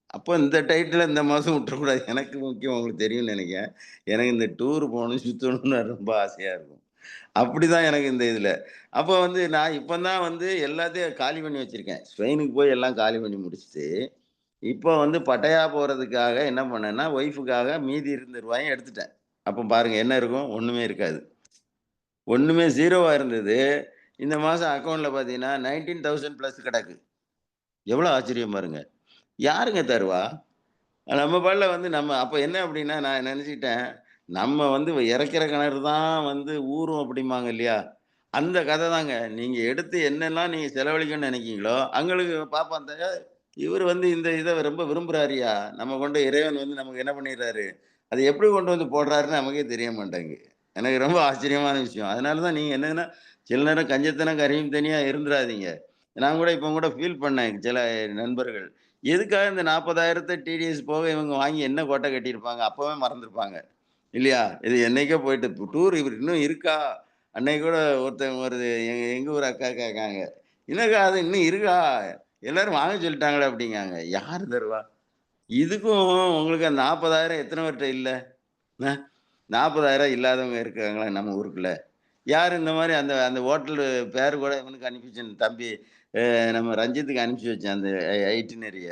S1: அப்போ இந்த டைட்டில இந்த மாசம் விட்டுறக்கூடாது. எனக்கு முக்கியம் உங்களுக்கு தெரியும்னு நெனைக்கிறேன். எனக்கு இந்த டூர் போணும், சுத்தணும்னு ரொம்ப ஆசையா இருக்கும். அப்படிதான் எனக்கு இந்த இதுல. அப்போ வந்து நான் இப்ப தான் வந்து எல்லாத்தையும் காலி பண்ணி வச்சிருக்கேன். ஸ்பெயினுக்கு போய் எல்லாம் காலி பண்ணி முடிச்சுட்டு, இப்போ வந்து பட்டயா போறதுக்காக என்ன பண்ணேன்னா, ஒய்ஃப்‌க்காக மீதி இருந்த ரூவாயும் எடுத்துட்டேன். அப்போ பாருங்க என்ன இருக்கும்? ஒண்ணுமே இருக்காது. ஒண்ணுமே ஜீரோவா இருந்தது. இந்த மாசம் அக்கவுண்ட்ல பார்த்தீங்கன்னா, 19,000 பிளஸ் கிடக்கு. எவ்வளோ ஆச்சரியம் பாருங்க. யாருங்க தருவா? நம்ம பாட்டுல வந்து நம்ம அப்ப என்ன அப்டின்னா, நான் நெனச்சுக்கிட்டேன், நம்ம வந்து இறைக்கிற கிணறு தான் வந்து ஊறும் அப்டிம்பாங்க இல்லையா? அந்த கத தாங்க. நீங்க எடுத்து என்னெல்லாம் நீங்க செலவழிக்கணும்னு நெனைக்கிறீங்களோ, அங்களுக்கு பாப்போம் இவரு வந்து இந்த இத ரொம்ப விரும்புறாருய்யா! நம்ம கொண்டு இறைவன் வந்து நமக்கு என்ன பண்ணிடுறாரு, அது எப்படி கொண்டு வந்து போடுறாருன்னு நமக்கே தெரிய மாட்டேங்குது. எனக்கு ரொம்ப ஆச்சரியமான விஷயம். அதனால தான் நீங்க என்னன்னா, சில நேரம் கஞ்சத்தனம் கரியும் தனியா இருந்துறாதீங்க. நான் கூட இப்ப கூட ஃபீல் பண்ணேன் சில நண்பர்கள். எதுக்காக இந்த 40,000 டிடிஎஸ் போக இவங்க வாங்கி என்ன கோட்ட கட்டியிருப்பாங்க? அப்பவே மறந்திருப்பாங்க. இல்லையா? இது என்னைக்கோ போயிட்டு டூர் இவரு இன்னும் இருக்கா? அன்னைக்கு கூட ஒருத்தவங்க ஒரு எங்க எங்க ஊர் அக்கா கேட்காங்க. "என்னக்கா அது இன்னும் இருக்கா? எல்லாரும் வாங்க சொல்லிட்டாங்களே" அப்படிங்காங்க. யாரு தருவா? இதுக்கும் உங்களுக்கு அந்த 40,000 எத்தன பேர்ட்ட இல்ல? அ 40,000 இல்லாதவங்க இருக்காங்களா நம்ம ஊருக்குள்ள? யாரு இந்த மாரி அந்த அந்த ஹோட்டலு பேரு கூட இவனுக்கு அனுப்பி வச்சேன் தம்பி நம்ம ரஞ்சித்துக்கு அனுப்பிச்சு வச்சேன் அந்த ஐட்டினரிய.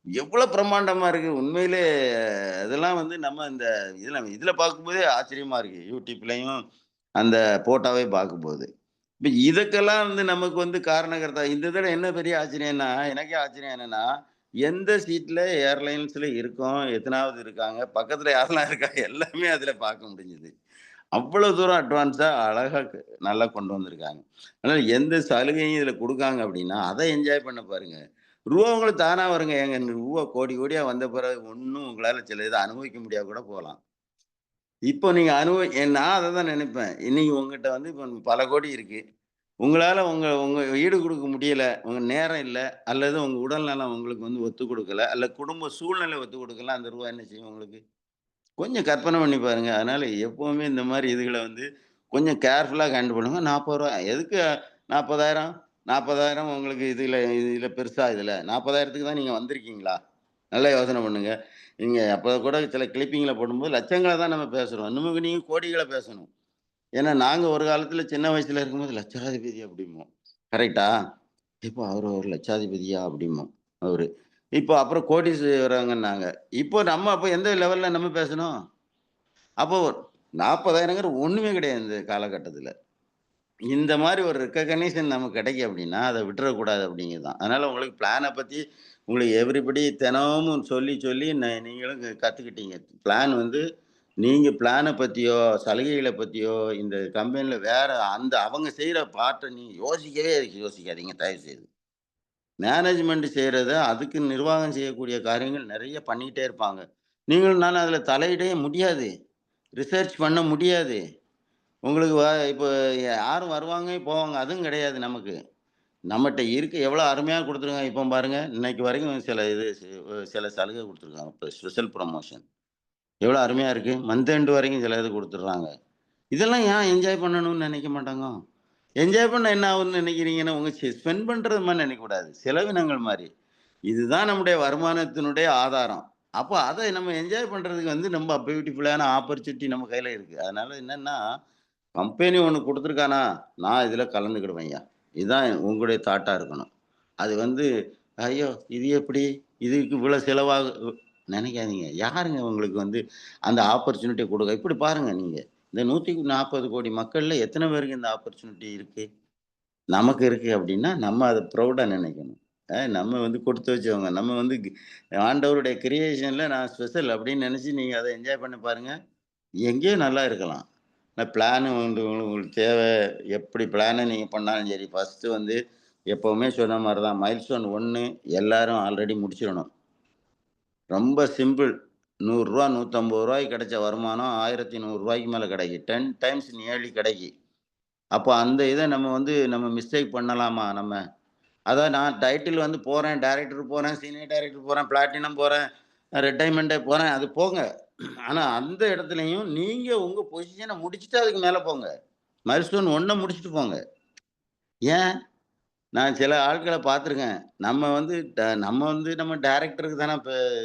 S1: எவ்வளோ பிரம்மாண்டமா இருக்கு. உண்மையிலே அதெல்லாம் வந்து நம்ம இந்த இதுல இதுல பார்க்கும்போதே ஆச்சரியமா இருக்கு. YouTubeலயும் அந்த போட்டோவே பார்க்கும்போது. இப்ப இதுக்கெல்லாம் வந்து நமக்கு வந்து காரணகர்த்தா இந்த இதுல என்ன பெரிய ஆச்சரியம்னா, எனக்கே ஆச்சரியம் என்னன்னா, எந்த சீட்ல ஏர்லைன்ஸ்ல இருக்கோம், எத்தனாவது இருக்காங்க, பக்கத்துல யாரெல்லாம் இருக்காங்க எல்லாமே அதுல பார்க்க முடிஞ்சது. அவ்வளோ தூரம் அட்வான்ஸா அழகா நல்லா கொண்டு வந்திருக்காங்க. அதனால எந்த சலுகையும் இதில குடுக்காங்க அப்டின்னா, அத என்ஜாய் பண்ண பாருங்க. ரூவா உங்களுக்கு தானா வருங்க. ஏங்க ரூவா கோடி கோடியா வந்த பிறகு ஒண்ணும் உங்களால சில இத அனுபவிக்க முடியாம கூட போலாம். இப்போ நீங்க நான் அத தான் நெனைப்பேன். இன்னைக்கு உங்ககிட்ட வந்து இப்ப பல கோடி இருக்கு. உங்களால உங்க உங்க ஈடு குடுக்க முடியல. உங்க நேரம் இல்ல. அல்லது உங்க உடல் நலம் உங்களுக்கு வந்து ஒத்துக் குடுக்கல. அல்ல குடும்ப சூழ்நிலை ஒத்துக் குடுக்கல. அந்த ரூவா என்ன செய்யும் உங்களுக்கு? கொஞ்சம் கற்பனை பண்ணி பாருங்க. அதனால எப்பவுமே இந்த மாரி இதுகள வந்து கொஞ்சம் கேர்ஃபுல்லா ஹேண்டில் பண்ணுங்க. ரூ. 40 எதுக்கு 40,000 40,000 உங்களுக்கு இதுல பெருசா இதுல? 40,000க்கு தான் நீங்க வந்திருக்கீங்களா? நல்லா யோசனை பண்ணுங்க. நீங்க அப்ப கூட சில கிளிப்பிங்ல போடும்போது லட்சங்கள தான் நம்ம பேசுறோம். நமக்கு நீங்க கோடிகள பேசணும். ஏன்னா நாங்க ஒரு காலத்துல சின்ன வயசுல இருக்கும்போது லட்சாதிபதி அப்படிம்போம். கரெக்ட்டா? இப்போ அவரு ஒரு லட்சாதிபதியா அப்படிம்போம் அவரு. இப்போ அப்புறம் கோடீஸ்வரங்கன்னாங்க. இப்போ நம்ம அப்ப எந்த லெவல்ல நம்ம பேசணும்? அப்போ 40,000ங்கிறது ஒண்ணுமே கிடையாது இந்த காலகட்டத்தில. இந்த மாரி ஒரு ரெகக்னிஷன் நமக்கு கிடைக்கும் அப்டின்னா, அத விட்டுறக்கூடாது அப்டிங்கிறது தான். அதனால உங்களுக்கு பிளான பத்தி உங்களுக்கு எவ்ரிபடி தினமும் சொல்லி, சொல்லி நீங்களும் கத்துக்கிட்டீங்க. பிளான் வந்து நீங்க பிளான பத்தியோ, சலுகைகள பத்தியோ, இந்த கம்பெனில வேற அந்த அவங்க செய்ற பார்ட்ட நீங்க யோசிக்கவே யோசிக்காதீங்க தயவு செய்து. மேனேஜ்மென்ட் செய்றத அதுக்கு நிர்வாகம் செய்யக்கூடிய காரியங்கள் நெறைய பண்ணிக்கிட்டே இருப்பாங்க. நீங்களும் நானும் அதில தலையிடவே முடியாது. ரிசர்ச் பண்ண முடியாது. உங்களுக்கு இப்போ யாரும் வருவாங்க, போவாங்க. அதுவும் கிடையாது நமக்கு. நம்மட்ட இருக்க எவ்வளோ அருமையா குடுத்துருக்காங்க. இப்போ பாருங்க, இன்னைக்கு வரைக்கும் சில இது சில சலுகை குடுத்துருக்காங்க. இப்போ ஸ்பெஷல் ப்ரமோஷன். எவ்வளோ அருமையா இருக்கு. மந்த் எண்ட் வரைக்கும் சில இது குடுத்துடுறாங்க. இதெல்லாம் ஏன் என்ஜாய் பண்ணணும்னு நெனைக்க மாட்டாங்க? என்ஜாய் பண்ணா என்ன ஆகும்னு நெனைக்கிறீங்கன்னா, உங்க ஸ்பெண்ட் பண்றது மாரி நெனைக்கக்கூடாது. செலவினங்கள் மாரி. இதுதான் நம்முடைய வருமானத்தினுடைய ஆதாரம். அப்போ அத நம்ம என்ஜாய் பண்றதுக்கு வந்து ரொம்ப பியூட்டிஃபுல்லான ஆப்பர்ச்சுனிட்டி நம்ம கையில இருக்கு. அதனால என்னன்னா, கம்பெனி ஒண்ணு குடுத்துருக்கானா, நான் இதில கலந்துக்கிடுவேன்யா. இதுதான் உங்களுடைய தாட்டா இருக்கணும். அது வந்து, ஐயோ! இது எப்படி? இதுக்கு இவ்வளோ செலவாகு நெனைக்காதீங்க. யாருங்க உங்களுக்கு வந்து அந்த ஆப்பர்ச்சுனிட்டிய குடுக்க இப்படி பாருங்க நீங்க. இந்த 140,00,00,000 மக்கள்ல எத்தன பேருக்கு இந்த ஆப்பர்ச்சுனிட்டி இருக்கு? நமக்கு இருக்கு அப்படின்னா, நம்ம அத ப்ரவுடா நெனைக்கணும். நம்ம வந்து குடுத்து வச்சவங்க. நம்ம வந்து ஆண்டவருடைய கிரியேஷன்ல நான் ஸ்பெஷல் அப்படின்னு நெனைச்சு நீங்க அத என்ஜாய் பண்ணி பாருங்க. எங்கேயோ நல்லா இருக்கலாம். பிளான் வந்து உங்களுக்கு தேவை. எப்படி பிளான நீங்க பண்ணாலும் சரி, ஃபர்ஸ்ட்டு வந்து எப்பவுமே சொன்ன மாரி தான். மைல்ஸ்டோன் 1 எல்லாரும் ஆல்ரெடி முடிச்சிரணும். ரொம்ப சிம்பிள். ரூ. 100 ரூ. 150 கிடைச்ச வருமானம் ரூ. 1,100 மேல கிடைக்கும். 10 டைம்ஸ் நியர்லி கிடைக்கும். அப்போ அந்த இத நம்ம வந்து நம்ம மிஸ்டேக் பண்ணலாமா நம்ம? அதான் நான் டைட்டில் வந்து போறேன், டைரக்டர் போறேன், சீனியர் டைரக்டர் போறேன், பிளாட்டினம் போறேன், ரெட் டைமண்டே போறேன். அது போங்க. ஆனா அந்த இடத்துலயும் நீங்க உங்க பொசிஷன முடிச்சுட்டு அதுக்கு மேல போங்க. மைல்ஸ்டோன் 1 முடிச்சுட்டு போங்க. ஏன்? நான் சில ஆட்கள பார்த்துருக்கேன். நம்ம டைரக்டருக்கு தானே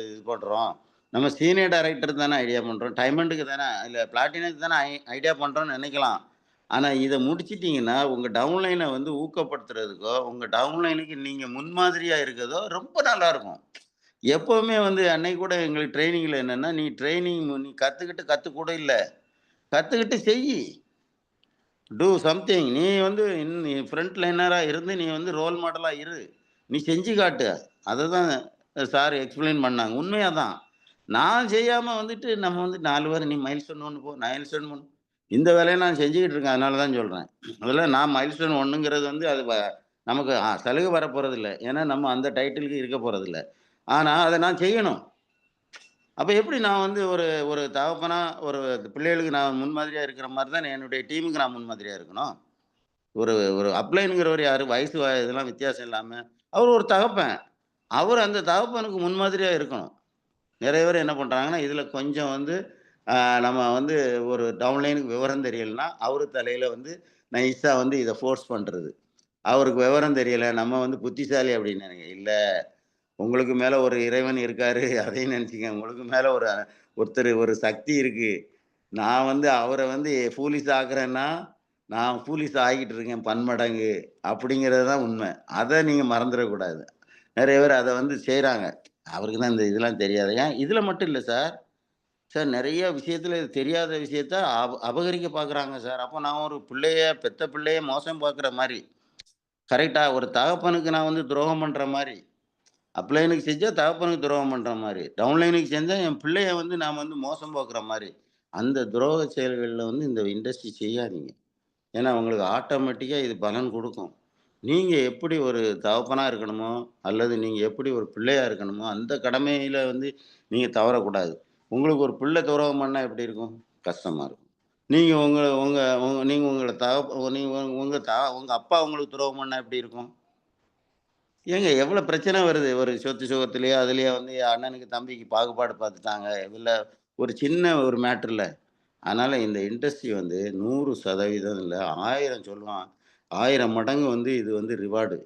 S1: இது பண்றோம். நம்ம சீனியர் டைரக்டருக்கு தானே ஐடியா பண்றோம். டைமண்டுக்கு தானே இல்ல பிளாட்டினத்துக்கு தானே ஐடியா பண்றோம்னு நெனைக்கலாம். ஆனா இத முடிச்சுட்டீங்கன்னா, உங்க டவுன்லைன வந்து ஊக்கப்படுத்துறதுக்கோ, உங்க டவுன்லைனுக்கு நீங்க முன்மாதிரியா இருக்கதோ ரொம்ப நல்லாருக்கும். எப்பவுமே வந்து அன்னைக்கு கூட எங்களுக்கு ட்ரெய்னிங்ல என்னன்னா, நீ கத்துக்கிட்டு இல்ல. கத்துக்கிட்டு செய்யி. Do something. நீ வந்து நீ ஃப்ரண்ட் லைனரா இருந்து நீ வந்து ரோல் மாடலா இரு. நீ செஞ்சு காட்டு. அததான் சார் எக்ஸ்ப்ளைன் பண்ணாங்க. உண்மையா தான். நான் செய்யாம வந்துட்டு நம்ம வந்து 4 பேர் நீ மைல்ஸ்டோன் 1 போ, மைல்ஸ்டோன் 1 இந்த வேலைய நான் செஞ்சுகிட்டு இருக்கேன். அதனால தான் சொல்றேன். முதல்ல நான் மைல்ஸ்டோன் 1ங்கிறது வந்து அது நமக்கு சலுகை வரப்போறதில்ல. ஏன்னா நம்ம அந்த டைட்டிலுக்கு இருக்க போறதில்ல. ஆனா அத நான் செய்யணும். அப்ப எப்படி நான் வந்து ஒரு ஒரு தகப்பனா, ஒரு பிள்ளைகளுக்கு நான் முன்மாதிரியா இருக்கிற மாரி தான் என்னுடைய டீமுக்கு நான் முன்மாதிரியா இருக்கணும். ஒரு ஒரு அப்ளைன்ங்கிறவரு யாரு? இதெல்லாம் வித்தியாசம் இல்லாம, அவரு ஒரு தகப்பன். அவரு அந்த தகப்பனுக்கு முன்மாதிரியா இருக்கணும். நெறைய பேர் என்ன பண்றாங்கன்னா, இதுல கொஞ்சம் வந்து அ நம்ம வந்து ஒரு டவுன்லைனுக்கு விவரம் தெரியலன்னா, அவரு தலையில வந்து நைஸா வந்து இத ஃபோர்ஸ் பண்றது. அவருக்கு விவரம் தெரியல, நம்ம வந்து புத்திசாலி அப்படின்னு இல்ல. உங்களுக்கு மேல ஒரு இறைவன் இருக்காரு. அதையும் நெனச்சுக்கங்க. உங்களுக்கு மேல ஒரு சக்தி இருக்கு. நான் வந்து அவர வந்து ஃபூலிஷ் ஆக்குறேன்னா, நான் ஃபூலிஷ் ஆகிட்டு இருக்கேன் பன்மடங்கு. அப்படிங்கிறது தான் உண்ம. அத நீங்க மறந்துறக்கூடாது. நெறைய பேர் அத வந்து செய்றாங்க. அவருக்கு தான் இந்த இதெல்லாம் தெரியாது. ஏன் இதுல மட்டும் இல்ல சார். சார் நெறைய விஷயத்துல இது தெரியாத விஷயத்த அபகரிக்க பாக்குறாங்க சார். அப்ப நான் ஒரு பெத்த பிள்ளைய மோசம் பாக்குற மாரி. கரெக்ட்டா? ஒரு தகப்பனுக்கு நான் வந்து துரோகம் பண்ற மாரி. அப்லைனுக்கு செஞ்சா தகப்பனுக்கு துரோகம் பண்ற மாரி. டவுன்லைனுக்கு செஞ்சா என் பிள்ளைய வந்து நாம வந்து மோசம் போக்குற மாரி. அந்த துரோக செயல்கள்ல வந்து இந்த இண்டஸ்ட்ரி செய்யாதீங்க. ஏன்னா, உங்களுக்கு ஆட்டோமேட்டிக்கா இது பலன் குடுக்கும். நீங்க எப்படி ஒரு தகப்பனா இருக்கணுமோ, அல்லது நீங்க எப்படி ஒரு பிள்ளையா இருக்கணுமோ, அந்த கடமையில வந்து நீங்க தவறக்கூடாது. உங்களுக்கு ஒரு பிள்ளை துரோகம் பண்ணா எப்படி இருக்கும்? கஷ்டமா இருக்கும். நீங்க உங்க உங்க உங்க நீங்க உங்கள தகப்ப நீங்க உங்க உங்க அப்பா உங்களுக்கு துரோகம் பண்ணா எப்படி இருக்கும்? ஏங்க எவ்வளோ பிரச்சனை வருது. ஒரு சொத்து சுகத்திலயோ, அதிலயோ வந்து அண்ணனுக்கு, தம்பிக்கு பாகுபாடு பார்த்துட்டாங்க. இல்ல ஒரு சின்ன ஒரு மேட்டர்ல. அதனால இந்த இண்டஸ்ட்ரி வந்து 100% இல்ல 1000 சொல்லுவான். 1000 மடங்கு வந்து இது வந்து ரிவார்டு.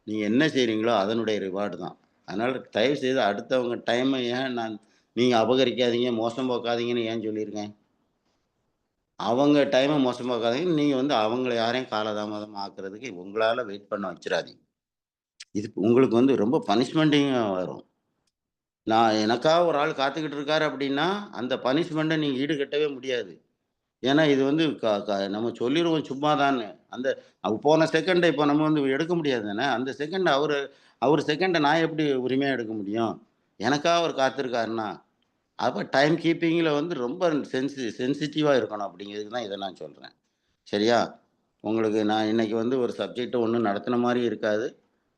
S1: நீங்க என்ன செய்றீங்களோ அதனுடைய ரிவார்டு தான். அதனால தயவு செய்து அடுத்தவங்க டைம நீங்க அபகரிக்காதீங்க, மோசம் போக்காதீங்கன்னு ஏன் சொல்லியிருக்கேன்? அவங்க டைம மோசம் போக்காதீங்க. நீங்க வந்து அவங்கள யாரையும் காலதாமதம் ஆக்குறதுக்கு உங்களால வெயிட் பண்ண வச்சுறாதீங்க. இது உங்களுக்கு வந்து ரொம்ப பனிஷ்மென்டிங்கா வரும். எனக்காக ஒரு ஆள் காத்துக்கிட்டு இருக்காரு அப்படின்னா, அந்த பனிஷ்மென்ட்ட நீங்க ஈடுகட்டவே முடியாது. ஏன்னா இது வந்து க க நம்ம சொல்லிருவோம் சும்மா தான்னு. அந்த போன செகண்ட இப்ப நம்ம வந்து எடுக்க முடியாது தானே. அந்த செகண்ட் அவரு செகண்ட நான் எப்படி உரிமையா எடுக்க முடியும்? எனக்காக அவரு காத்திருக்காருன்னா, அப்ப டைம் கீப்பிங்ல வந்து ரொம்ப சென்சிட்டிவா இருக்கணும் அப்படிங்கிறதுக்கு தான் இத நான் சொல்றேன். சரியா? உங்களுக்கு நான் இன்னைக்கு வந்து ஒரு சப்ஜெக்ட் ஒண்ணும் நடத்துன மாரி இருக்காது.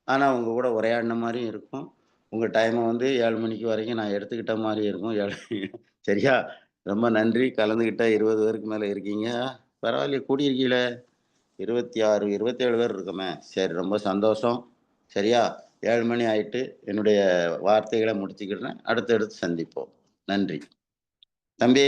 S1: ஆனா, உங்க கூட உரையாடின மாரியும் இருக்கும். உங்க டைம வந்து 7 மணிக்கு வரைக்கும் நான் எடுத்துக்கிட்ட மாரி இருக்கும். சரியா? ரொம்ப நன்றி. கலந்துக்கிட்ட 20 பேருக்கு மேல இருக்கீங்க. பரவாயில்லையே கூடியிருக்கீகளே! 26, 27 பேர் இருக்கோமே! சரி ரொம்ப சந்தோஷம். சரியா? 7 மணி ஆயிட்டு. என்னுடைய வார்த்தைகள முடிச்சுக்கிறேன். அடுத்து சந்திப்போம். நன்றி. தம்பி